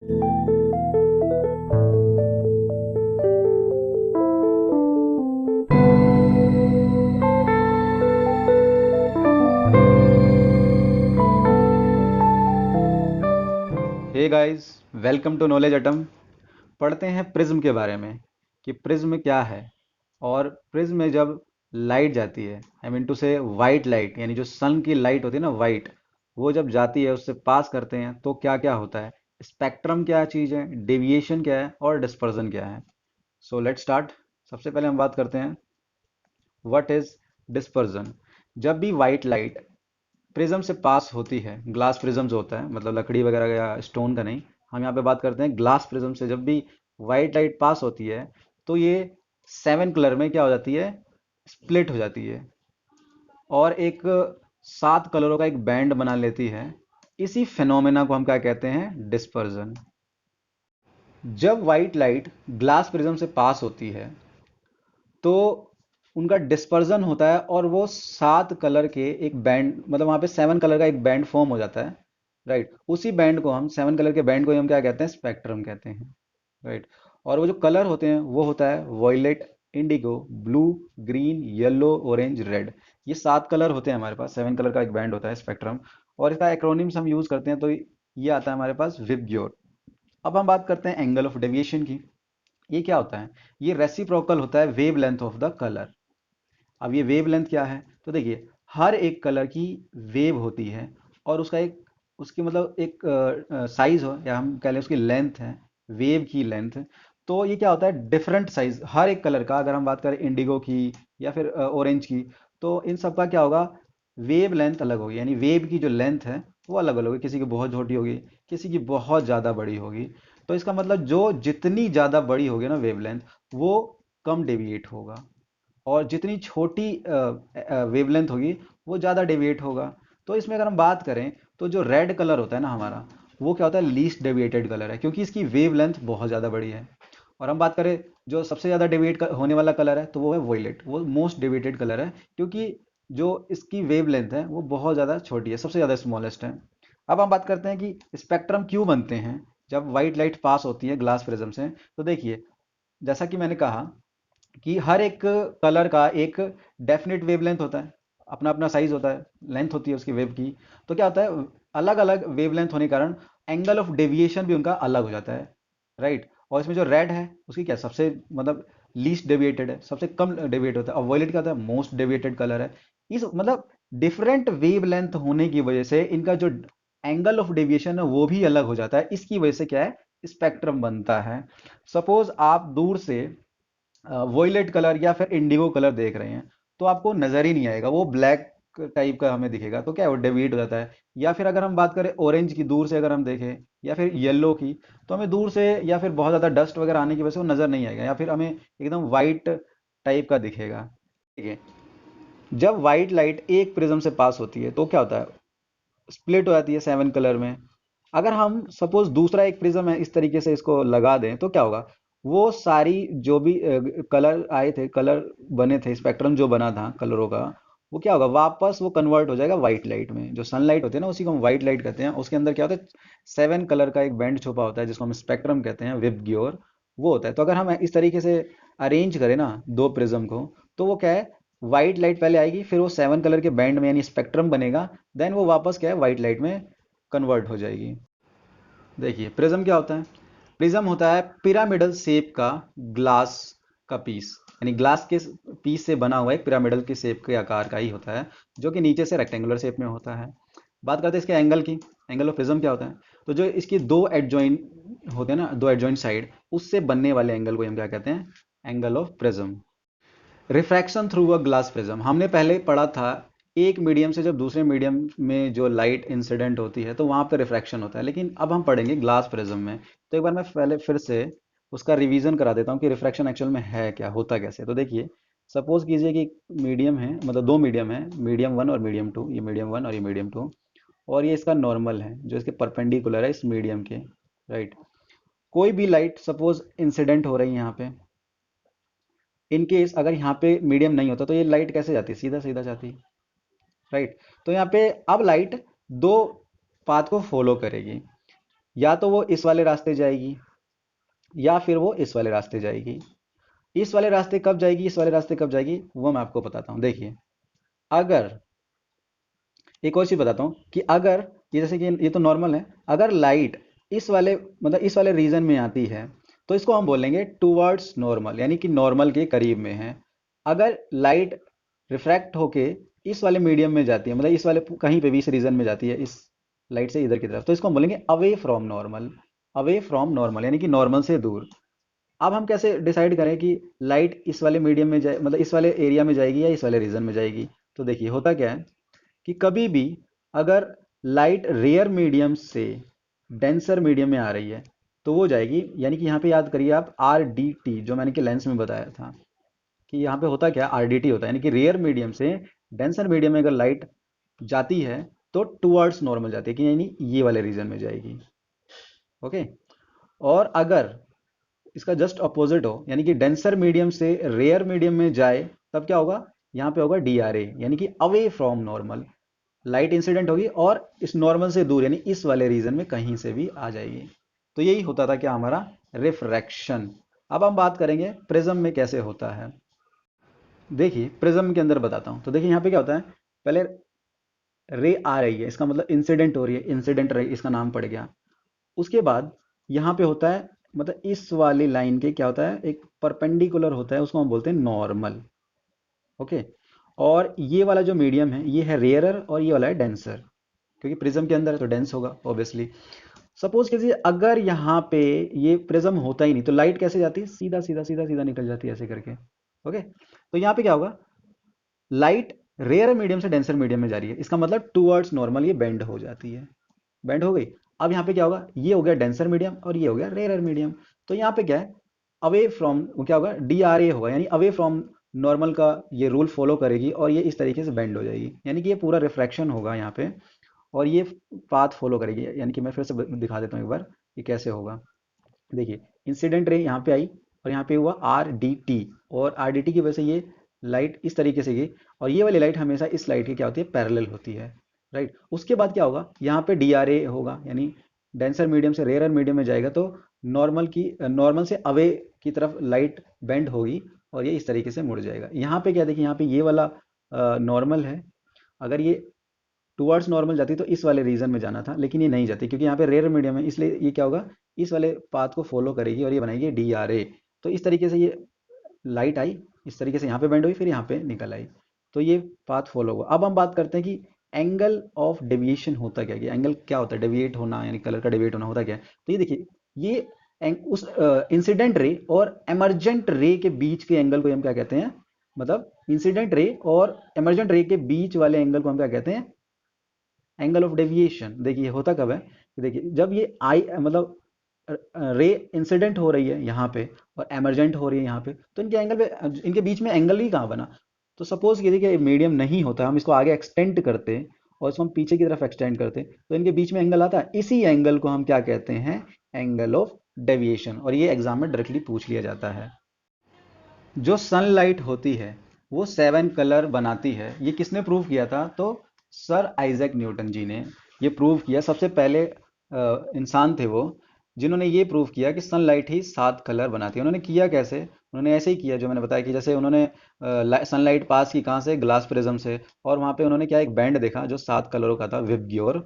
Hey guys, welcome to knowledge atom. पढ़ते हैं prism के बारे में कि प्रिज्म क्या है। और प्रिज्म में जब लाइट जाती है, आई मीन टू से वाइट लाइट, यानी जो सन की लाइट होती है ना वाइट, वो जब जाती है उससे पास करते हैं तो क्या क्या होता है। स्पेक्ट्रम क्या चीज़ है, डेविएशन क्या है और डिस्पर्जन क्या है। So let start. सबसे पहले हम बात करते हैं व्हाट इज डिस्पर्जन। जब भी वाइट लाइट प्रिज्म से पास होती है, ग्लास प्रिज्म जो होता है, मतलब लकड़ी वगैरह या स्टोन का नहीं, हम यहाँ पे बात करते हैं ग्लास प्रिज्म से जब भी वाइट लाइट पास होती है तो ये 7 कलर में क्या हो जाती है, स्प्लिट हो जाती है और एक 7 कलरों का एक बैंड बना लेती है। इसी फिनोमेना को हम क्या कहते हैं, डिस्पर्जन। जब वाइट लाइट ग्लास प्रिज्म से पास होती है तो उनका डिस्पर्जन होता है और वो 7 कलर के एक बैंड, मतलब वहाँ पे 7 कलर का एक बैंड फॉर्म हो जाता है। राइट, उसी बैंड को हम 7 कलर के बैंड को ही हम क्या कहते हैं, स्पेक्ट्रम कहते हैं। राइट, और वो जो कलर होते हैं वो होता है violet, indigo, blue, green, yellow, orange, red. ये 7 कलर होते हैं हमारे पास, 7 कलर का एक बैंड होता है स्पेक्ट्रम। और इसका एक्रोनिम्स हम यूज करते हैं तो ये आता है हमारे पास विबग्योर। अब हम बात करते हैं एंगल ऑफ डेविएशन की। ये क्या होता है, ये रेसिप्रोकल होता है wave length of the colour. अब ये वेव लेंथ क्या है, तो देखिए हर एक कलर की वेव होती है और उसका एक, उसकी मतलब एक साइज हो या हम कह लें उसकी लेंथ है, वेव की लेंथ। तो ये क्या होता है, डिफरेंट साइज हर एक कलर का। अगर हम बात करें इंडिगो की या फिर ऑरेंज की, तो इन सब का क्या होगा, वेव लेंथ अलग होगी, यानी वेव की जो लेंथ है वो अलग अलग होगी। किसी की बहुत छोटी होगी, किसी की बहुत ज़्यादा बड़ी होगी। तो इसका मतलब जो जितनी ज़्यादा बड़ी होगी ना वेव लेंथ, वो कम डेविएट होगा, और जितनी छोटी वेवलेंथ होगी वो ज़्यादा डेविएट होगा। तो इसमें अगर हम बात करें तो जो रेड कलर होता है ना हमारा, वो क्या होता है, लीस्ट डेविएटेड कलर है, क्योंकि इसकी वेवलेंथ बहुत ज़्यादा बड़ी है। और हम बात करें जो सबसे ज़्यादा डेविएट होने वाला कलर है, तो वो है वॉयलेट, वो मोस्ट डेविएटेड कलर है, क्योंकि जो इसकी वेवलेंथ है वो बहुत ज़्यादा छोटी है, सबसे ज़्यादा स्मॉलेस्ट है। अब हम बात करते हैं कि स्पेक्ट्रम क्यों बनते हैं जब वाइट लाइट पास होती है ग्लास प्रिज्म से। तो देखिए, जैसा कि मैंने कहा कि हर एक कलर का एक डेफिनेट वेवलेंथ होता है, अपना अपना साइज होता है, लेंथ होती है उसकी वेव की। तो क्या होता है, अलग अलग वेवलेंथ होने के कारण एंगल ऑफ डेविएशन भी उनका अलग हो जाता है। राइट, और इसमें जो रेड है उसकी क्या सबसे मतलब लीस्ट डेविएटेड है, सबसे कम डेविएट होता है। और वॉयलेट क्या होता है, मोस्ट डेविएटेड कलर है। इस मतलब डिफरेंट वेवलेंथ होने की वजह से इनका जो एंगल ऑफ डेविएशन है वो भी अलग हो जाता है। इसकी वजह से क्या है, स्पेक्ट्रम बनता है। सपोज आप दूर से वॉयलेट कलर या फिर इंडिगो कलर देख रहे हैं, तो आपको नजर ही नहीं आएगा, वो ब्लैक टाइप का हमें दिखेगा, तो क्या है वो डेविएट हो जाता है। या फिर अगर हम बात करें ऑरेंज की, दूर से अगर हम देखें, या फिर येलो की, तो हमें दूर से या फिर बहुत ज़्यादा डस्ट वगैरह आने की वजह से वो नज़र नहीं आएगा, या फिर हमें एकदम वाइट टाइप का दिखेगा। ठीक है, जब वाइट लाइट एक प्रिज्म से पास होती है तो क्या होता है, स्प्लिट हो जाती है 7 कलर में। अगर हम सपोज दूसरा एक प्रिज्म है इस तरीके से इसको लगा दें तो क्या होगा, वो सारी जो भी कलर आए थे, कलर बने थे, स्पेक्ट्रम जो बना था कलरों का, वो क्या होगा, वापस वो कन्वर्ट हो जाएगा वाइट लाइट में। जो सनलाइट होती है ना उसी को हम वाइट लाइट कहते हैं। उसके अंदर क्या होता है, 7 कलर का एक बैंड छुपा होता है जिसको हम स्पेक्ट्रम कहते हैं, विब ग्योर, वो होता है। तो अगर हम इस तरीके से अरेंज करें ना दो प्रिज्म को, तो वो क्या है, वाइट लाइट पहले आएगी, फिर वो 7 कलर के बैंड में यानी स्पेक्ट्रम बनेगा, देन वो वापस क्या है वाइट लाइट में कन्वर्ट हो जाएगी। देखिए प्रिज्म क्या होता है, प्रिज्म होता है पिरामिडल शेप का ग्लास का पीस, यानी ग्लास के पीस से बना हुआ एक पिरामिडल के शेप के आकार का ही होता है, जो कि नीचे से रेक्टेंगुलर शेप में होता है। बात करते हैं इसके एंगल की। एंगल ऑफ प्रिज्म क्या होता है, तो जो इसकी दो एडजॉइन होते हैं ना, दो एडजॉइंट साइड, उससे बनने वाले एंगल को हम क्या कहते हैं, angle of prism. Refraction through a glass prism, हमने पहले पढ़ा था, एक मीडियम से जब दूसरे मीडियम में जो लाइट इंसिडेंट होती है तो वहाँ पे रिफ्रैक्शन होता है, लेकिन अब हम पढ़ेंगे ग्लास प्रिज्म में। तो एक बार मैं पहले फिर से उसका रिवीजन करा देता हूँ कि रिफ्रैक्शन एक्चुअल में है क्या, होता कैसे। तो देखिए, सपोज कीजिए कि मीडियम है, मतलब दो मीडियम है, मीडियम वन और मीडियम टू, ये मीडियम वन और ये मीडियम टू, और ये इसका नॉर्मल है जो इसके परपेंडिकुलर है इस मीडियम के। राइट, कोई भी लाइट सपोज इंसिडेंट हो रही है यहाँ पे, इन केस अगर यहाँ पे मीडियम नहीं होता तो ये लाइट कैसे जाती, सीधा सीधा जाती। राइट, तो यहाँ पे अब लाइट दो पाथ को फॉलो करेगी। या तो वो इस वाले रास्ते जाएगी या फिर वो इस वाले रास्ते जाएगी। इस वाले रास्ते कब जाएगी, इस वाले रास्ते कब जाएगी, वो मैं आपको बताता हूँ। देखिए, अगर एक और चीज बताता हूँ कि अगर ये जैसे कि ये तो नॉर्मल है, अगर लाइट इस वाले मतलब इस वाले रीजन में आती है तो इसको हम बोलेंगे टूवर्ड्स नॉर्मल, यानी कि नॉर्मल के करीब में है। अगर लाइट रिफ्रैक्ट होके इस वाले मीडियम में जाती है, मतलब इस वाले कहीं पे भी इस रीजन में जाती है, इस लाइट से इधर की तरफ, तो इसको हम बोलेंगे away from normal. Away from normal यानी कि नॉर्मल से दूर। अब हम कैसे डिसाइड करें कि लाइट इस वाले मीडियम में जाए, मतलब इस वाले एरिया में जाएगी या इस वाले रीजन में जाएगी। तो देखिए होता क्या है कि कभी भी अगर लाइट रेयर मीडियम से डेंसर मीडियम में आ रही है तो वो जाएगी, यानी कि यहाँ पे याद करिए आप आर डी टी, जो मैंने कि लेंस में बताया था कि यहाँ पे होता क्या, आर डी टी होता है, यानी कि रेयर मीडियम से डेंसर मीडियम में अगर लाइट जाती है तो टूवर्ड्स नॉर्मल जाती है, कि यानी ये वाले रीजन में जाएगी। ओके। और अगर इसका जस्ट अपोजिट हो, यानी कि डेंसर मीडियम से रेयर मीडियम में जाए, तब क्या होगा, यहाँ पे होगा डी आर ए, यानी कि away from normal. Light incident होगी और इस नॉर्मल से दूर, यानी इस वाले रीजन में कहीं से भी आ जाएगी। तो यही होता था क्या, हमारा रिफ्रैक्शन। अब हम बात करेंगे प्रिज्म में कैसे होता है। देखिए प्रिज्म के अंदर बताता हूँ। तो देखिए यहाँ पे क्या होता है, पहले रे आ रही है, इसका मतलब इंसिडेंट हो रही है, इंसिडेंट रे इसका नाम पड़ गया। उसके बाद यहाँ पे होता है, मतलब इस वाली लाइन के क्या होता है, एक परपेंडिकुलर होता है, उसको हम बोलते हैं नॉर्मल। ओके। और ये वाला जो मीडियम है ये है रेयरर और ये वाला है डेंसर, क्योंकि प्रिज्म के अंदर है तो डेंस होगा ऑब्वियसली। सपोज कीजिए अगर यहाँ पे ये प्रिज्म होता ही नहीं तो लाइट कैसे जाती है, सीधा सीधा सीधा सीधा निकल जाती है ऐसे करके। ओके। तो यहाँ पे क्या होगा, लाइट रेयर मीडियम से डेंसर मीडियम में जा रही है, इसका मतलब टूवर्ड्स नॉर्मल ये बेंड हो जाती है, बेंड हो गई। अब यहाँ पे क्या होगा, ये हो गया डेंसर मीडियम और ये हो गया रेयर मीडियम। तो यहाँ पे क्या है, अवे फ्रॉम, वो क्या होगा, डी आर ए होगा, यानी अवे फ्रॉम नॉर्मल का ये रूल फॉलो करेगी और ये इस तरीके से बेंड हो जाएगी, यानी कि ये पूरा रिफ्रैक्शन होगा यहाँ पे और ये पाथ फॉलो करेगी। यानी कि मैं फिर से दिखा देता हूँ एक बार ये कैसे होगा। देखिए इंसिडेंट रे यहाँ पे आई और यहाँ पे हुआ आर डी टी, और आर डी टी की वजह से ये लाइट इस तरीके से गई, और ये वाली लाइट हमेशा इस लाइट की क्या होती है, पैरेलल होती है। राइट। उसके बाद क्या होगा, यहाँ पे डी आर ए होगा, यानी डेंसर मीडियम से रेयर मीडियम में जाएगा तो नॉर्मल से अवे की तरफ लाइट बेंड होगी और ये इस तरीके से मुड़ जाएगा। यहाँ पे क्या, देखिए यहाँ पे ये वाला नॉर्मल है, अगर ये टुवर्ड्स नॉर्मल जाती तो इस वाले रीजन में जाना था, लेकिन ये नहीं जाती क्योंकि यहाँ पे रेयर मीडियम है, इसलिए ये क्या होगा, इस वाले पाथ को फॉलो करेगी और ये बनाएगी डी आर ए। तो इस तरीके से ये लाइट आई, इस तरीके से यहाँ पे बेंड हुई, फिर यहाँ पे निकल आई, तो ये पाथ फॉलो हुआ। अब हम बात करते हैं कि एंगल ऑफ डेविएशन होता क्या है, एंगल क्या होता है, डेविएट होना यानी कलर का डेविएट होना होता क्या है। तो ये देखिए, ये उस इंसिडेंट रे और एमरजेंट रे के बीच के एंगल को हम क्या कहते हैं, मतलब इंसिडेंट रे और एमरजेंट रे के बीच वाले एंगल को हम क्या कहते हैं, एंगल ऑफ डेविएशन। देखिए होता कब है कि देखिए जब ये आई मतलब रे इंसिडेंट हो रही है यहाँ पे और एमरजेंट हो रही है यहाँ पे, तो इनके एंगल पे, इनके बीच में एंगल ही कहाँ बना। तो सपोज कीजिए कि मीडियम नहीं होता, हम इसको आगे एक्सटेंड करते और इसको हम पीछे की तरफ एक्सटेंड करते तो इनके बीच में एंगल आता है, इसी एंगल को हम क्या कहते हैं, एंगल ऑफ डेविएशन। और ये एग्जाम में डायरेक्टली पूछ लिया जाता है। जो सनलाइट होती है वो 7 कलर बनाती है, ये किसने प्रूव किया था, तो सर आइजैक न्यूटन जी ने ये प्रूव किया। सबसे पहले इंसान थे वो जिन्होंने ये प्रूव किया कि सनलाइट ही 7 कलर बनाती है। उन्होंने किया कैसे, उन्होंने ऐसे ही किया जो मैंने बताया कि जैसे उन्होंने सनलाइट पास की कहाँ से, ग्लास प्रिज्म से, और वहाँ पे उन्होंने क्या एक बैंड देखा जो 7 कलरों का था, विबग्योर।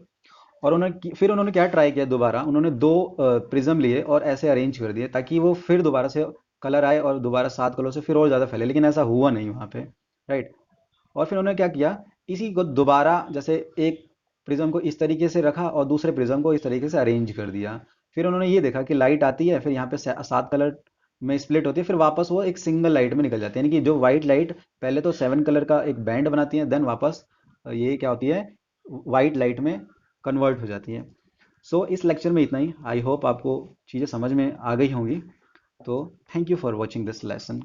और फिर उन्होंने क्या ट्राई किया, दोबारा उन्होंने दो प्रिज्म लिए और ऐसे अरेंज कर दिए ताकि वो फिर दोबारा से कलर आए और दोबारा 7 कलर से फिर और ज़्यादा फैले, लेकिन ऐसा हुआ नहीं वहाँ पे। राइट। और फिर उन्होंने क्या किया, इसी को दोबारा जैसे एक प्रिज्म को इस तरीके से रखा और दूसरे प्रिज्म को इस तरीके से अरेंज कर दिया। फिर उन्होंने ये देखा कि लाइट आती है, फिर यहाँ पे 7 कलर में स्प्लिट होती है, फिर वापस वो एक सिंगल लाइट में निकल जाती है, यानी कि जो वाइट लाइट पहले तो 7 कलर का एक बैंड बनाती है, देन वापस ये क्या होती है, वाइट लाइट में कन्वर्ट हो जाती है। सो इस लेक्चर में इतना ही। आई होप आपको चीज़ें समझ में आ गई होंगी। तो thank you for watching this lesson.